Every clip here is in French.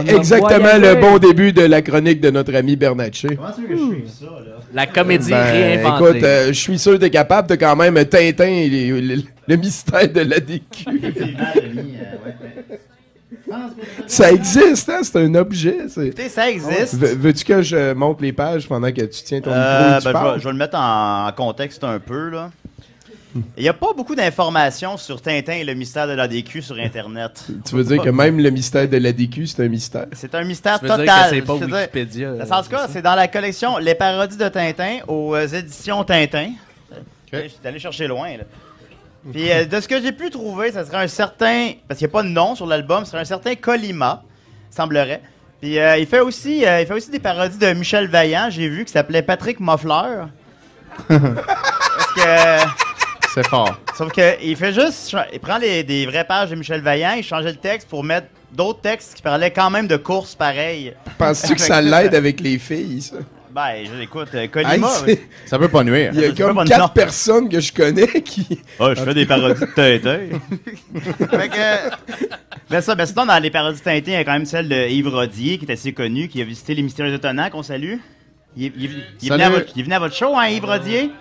Exactement le bon début de la chronique de notre ami Bernatchez. Comment tu veux que je suive ça, là? La comédie réinventée. Écoute, je suis sûr que t'es capable de quand même Tintin et le mystère de l'ADQ. Ça existe, hein? C'est un objet. Écoutez, ça existe. Veux-tu que je monte les pages pendant que tu tiens ton micro et tu parles? Je vais le mettre en contexte un peu, là. Il n'y a pas beaucoup d'informations sur Tintin et le mystère de l'ADQ sur Internet. Tu veux dire que même le mystère de l'ADQ, c'est un mystère? C'est un mystère Tu veux total. dire que c'est pas Wikipédia. En tout cas, c'est dans la collection Les parodies de Tintin aux éditions Tintin. Je suis allé chercher loin, là. Puis de ce que j'ai pu trouver, ça serait un certain... Parce qu'il n'y a pas de nom sur l'album, ce serait un certain Colima, semblerait. Puis il fait aussi des parodies de Michel Vaillant, j'ai vu, qui s'appelait Patrick Moffleur. Parce que... C'est fort. Sauf qu'il fait juste... Il prend des vraies pages de Michel Vaillant, il changeait le texte pour mettre d'autres textes qui parlaient quand même de courses pareilles. Penses-tu que ça l'aide avec les filles, ça? Ben, écoute, Colima... Ça peut pas nuire. Il y a comme 4 personnes que je connais qui... Ah, je fais des parodies de Tintin. Fait que... Ben sinon, dans les parodies de Tintin, il y a quand même celle de Yves Rodier, qui est assez connu, qui a visité Les Mystérieux Étonnants, qu'on salue. Il venait à votre show, hein, Yves Rodier?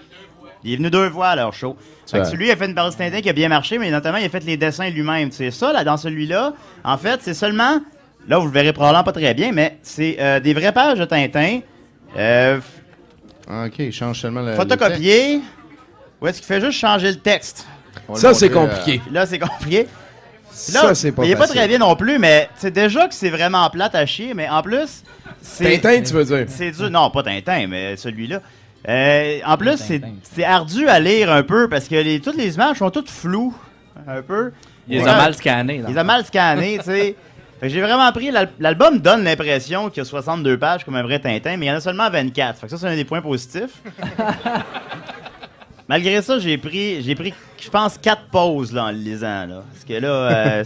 Il est venu 2 fois à leur show. Fait que lui, il a fait une parodie de Tintin qui a bien marché, mais notamment, il a fait les dessins lui-même. C'est ça, là, dans celui-là, en fait, c'est seulement... Là, vous le verrez probablement pas très bien, mais c'est des vraies pages de Tintin. Ok, il change seulement le photocopié. Ou est-ce qu'il fait juste changer le texte? Ça, c'est compliqué. Là, c'est compliqué. Là, ça, c'est pas il est pas facile. très bien non plus, mais c'est déjà que c'est vraiment plate à chier, mais en plus... Tintin, tu veux dire? C'est dur. Non, pas Tintin, mais celui-là. En plus, c'est ardu à lire un peu, parce que toutes les images sont toutes floues, un peu. Il les a mal scannés. Il les a mal scannés, tu sais. Fait que j'ai vraiment pris... L'album donne l'impression qu'il y a 62 pages comme un vrai Tintin, mais il y en a seulement 24. Fait que ça, c'est un des points positifs. Malgré ça, j'ai pris, je pense, 4 pauses là, en le lisant. Là. Parce que là,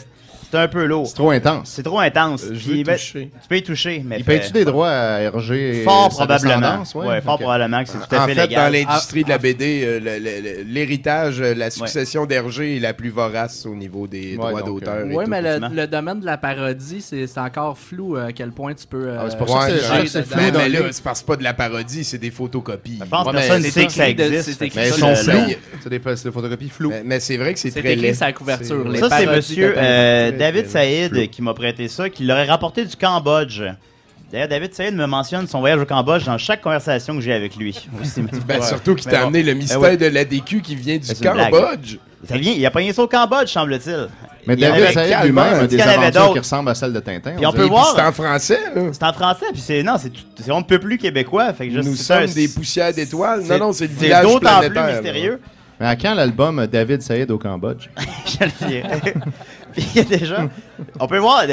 c'est un peu lourd. C'est trop intense. C'est trop intense. Je veux toucher. Tu peux y toucher. Mais il paye-tu des droits à RG? Fort sa probablement. descendance? Ouais, fort probablement que c'est tout à fait légal. légal. Dans l'industrie de la BD, l'héritage, la succession d'Hergé est la plus vorace au niveau des droits d'auteur. Oui, mais le domaine de la parodie, c'est encore flou à quel point tu peux... c'est pour ça que c'est flou. Mais là, c'est parce que c'est pas de la parodie, c'est des photocopies. Je pense que personne ne sait que ça existe. Mais elles sont floues. C'est des photocopies floues. Mais c'est vrai que c'est très écrit laid. sa couverture. Ça, c'est monsieur David Saïd qui m'a prêté ça, qui l'aurait rapporté du Cambodge. D'ailleurs, David Saïd me mentionne son voyage au Cambodge dans chaque conversation que j'ai avec lui. Surtout qu'il t'a amené le mystère de l'ADQ qui vient du Cambodge. Il a pogné ça au Cambodge, semble-t-il. Mais David Saïd lui-même a des aventures qui ressemblent à celles de Tintin. Puis on peut voir. C'est en français, là. C'est en français, puis c'est on ne peut plus québécois. Fait que nous sommes des poussières d'étoiles. Non, c'est le village d'autant planétaire. plus mystérieux. Mais à quand l'album David Saïd au Cambodge? Je le dirai. Puis il y a déjà... On peut voir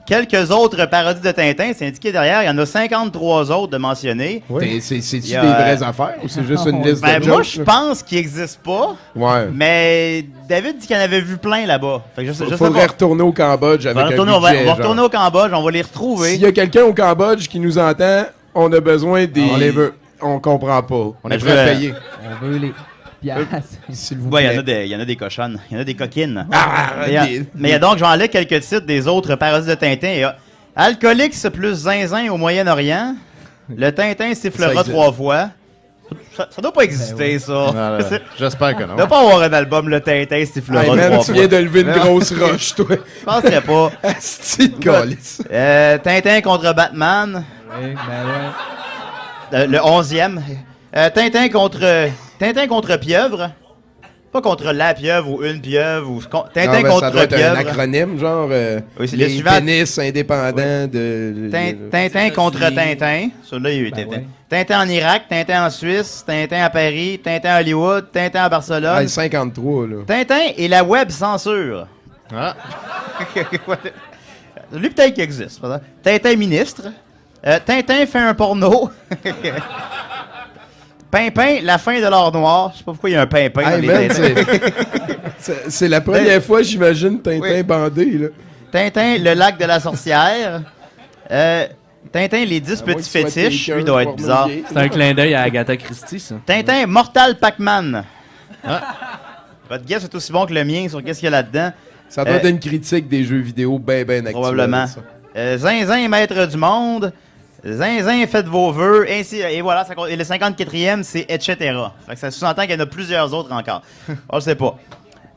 quelques autres parodies de Tintin. C'est indiqué derrière. Il y en a 53 autres de mentionnés. Oui. C'est-tu des vraies affaires ou c'est juste une liste de jokes? Moi, je pense qu'ils n'existent pas. Ouais. Mais David dit qu'il en avait vu plein là-bas. Il faudrait retourner au Cambodge avec un budget. On va retourner au Cambodge. On va les retrouver. S'il y a quelqu'un au Cambodge qui nous entend, on a besoin des... On les veut. On comprend pas. On est prêt à payer. On veut les... S'il vous plaît. Il y en a des cochonnes, il y en a des coquines. Mais il y a donc, j'en ai quelques titres des autres parodies de Tintin. Il y a Alcoolix plus zinzin au Moyen-Orient. Le Tintin sifflera 3 fois. Ça doit pas exister, ça. J'espère que non. Il doit pas avoir un album, le Tintin sifflera 3 fois. Tu viens de lever une grosse roche, toi. Je penserais pas. Asti de calice. Tintin contre Batman. Oui, ben ouais. Le 11e. Tintin contre pieuvre. Pas contre la pieuvre ou une pieuvre. Ou... Tintin contre ça doit être pieuvre. un acronyme, genre oui, c'est les le suivant. pénis indépendants de... Tintin contre Tintin. Celui-là, il y a eu Tintin. Ouais. Tintin en Irak, Tintin en Suisse, Tintin à Paris, Tintin à Hollywood, Tintin à Barcelone. Ah, 53, là. Tintin et la web censure. Ah. Lui, peut-être qu'il existe. Tintin ministre. Tintin fait un porno. Pimpin, la fin de l'or noir. Je sais pas pourquoi il y a un Pimpin dans les Tintins. C'est la première fois, j'imagine, Tintin bandé, là. Tintin, le lac de la sorcière. Tintin, les 10 petits fétiches. Lui doit être bizarre. C'est un clin d'œil à Agatha Christie, ça. Tintin, Mortal Pac-Man. Votre guess est aussi bon que le mien sur qu'est-ce qu'il y a là-dedans. Ça doit être une critique des jeux vidéo ben actuelle. Probablement. Zinzin, maître du monde. Zinzin, faites vos vœux. Et voilà, et le 54e, c'est etc. Fait que ça sous-entend qu'il y en a plusieurs autres encore. On le sait pas.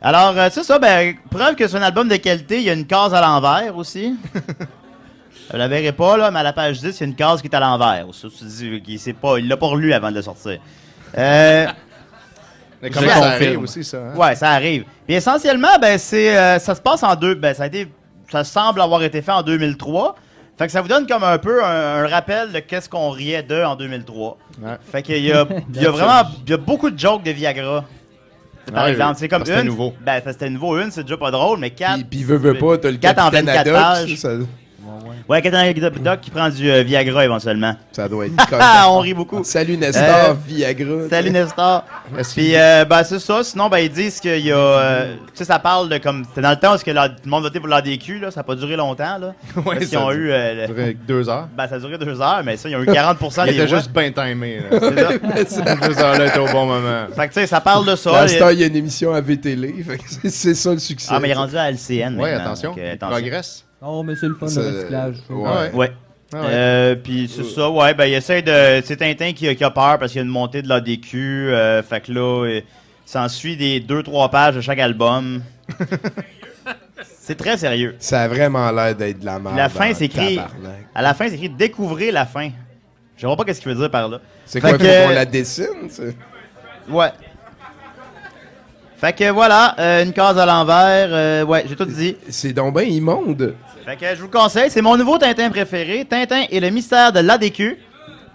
Alors, c'est ça, ben, preuve que c'est un album de qualité, il y a une case à l'envers aussi. Vous la verrez pas, là, mais à la page 10, il y a une case qui est à l'envers. Il l'a pas relu avant de le sortir. Mais comment ça arrive aussi, ça? Hein? Ouais, ça arrive. Puis essentiellement, ben, ça se passe en deux. Ben, ça semble avoir été fait en 2003. Fait que ça vous donne comme un peu un rappel de qu'est-ce qu'on riait d'eux en 2003. Ouais. Fait qu'il y a vraiment beaucoup de jokes de Viagra. Par exemple, c'est comme c'était nouveau. Ben, c'était nouveau. Une, c'est déjà pas drôle, mais 4. Puis veut pas, t'as le 4 en 24 Canada, pages. ça... Ouais, Captain Doc qui prend du Viagra éventuellement. Ça doit être on rit beaucoup. Salut Nestor, Viagra. Salut Nestor. Puis, ben, c'est ça. Sinon, ben, ils disent qu'il y a. tu sais, ça parle de comme. C'était dans le temps où tout le monde votait pour l'ADQ, là. Ça n'a pas duré longtemps, là. Ouais, parce qu'ils ont eu. Ça a duré 2 heures. Ben, ça a duré 2 heures, mais ça, ils ont eu 40% des Il était voix. juste bien timé, là. C'est ça. 2 heures là étaient au bon moment. Fait que, tu sais, ça parle de ça. Nestor, il y a une émission à VTL. Fait que c'est ça le succès. Ah, mais il est rendu à LCN. Ouais, attention. Il progresse. Oh, mais c'est le fun, le recyclage. Ouais. Puis c'est ça, ouais, ben il essaie de. C'est Tintin qui a peur parce qu'il y a une montée de l'ADQ. Fait que là, s'ensuit des 2-3 pages de chaque album. C'est très sérieux. Ça a vraiment l'air d'être de la merde. La fin, c'est écrit. À la fin, c'est écrit découvrez la fin. Je vois pas qu'est-ce qu'il veut dire par là. C'est quoi, faut qu'on la dessine? Ouais. Fait que voilà, une case à l'envers. Ouais, j'ai tout dit. C'est donc bien immonde. Fait que je vous conseille, c'est mon nouveau Tintin préféré, Tintin et le mystère de l'ADQ.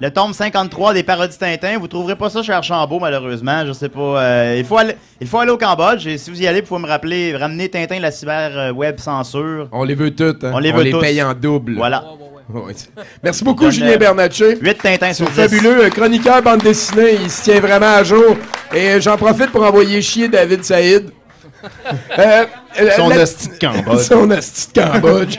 Le tome 53 des parodies Tintin. Vous trouverez pas ça chez Archambault, malheureusement. Je sais pas. Il faut aller au Cambodge. Et si vous y allez, vous pouvez me ramener Tintin la cyber web censure. On les veut toutes. Hein? On les veut tous. Paye en double. Voilà. Ouais. Merci beaucoup, Julien Bernatchez. 8 Tintins sur 10. Fabuleux. Chroniqueur bande dessinée. Il se tient vraiment à jour. Et j'en profite pour envoyer chier David Saïd. Son hostie de Cambodge. Son hostie de Cambodge.